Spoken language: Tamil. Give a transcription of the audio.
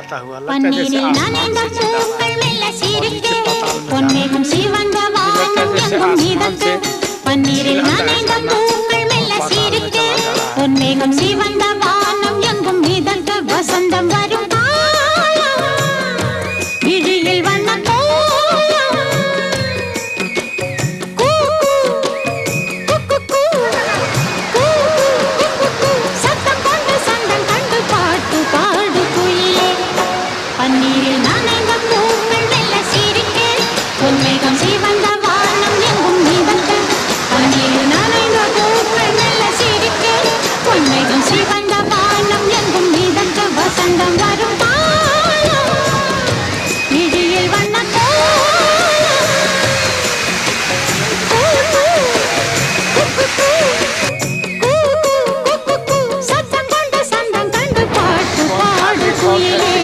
பன்னீரில் நனைந்த பூக்கள் மெல்ல சிரிக்க பொன்மேகம் சிவந்த வானம் எங்கும் மிதக்க பன்னீரில் நனைந்த பூக்கள் மெல்ல சிரிக்க பொன்மேகம் சிவந்த வானம் எங்கும் மிதக்க வசந்தம் வரும்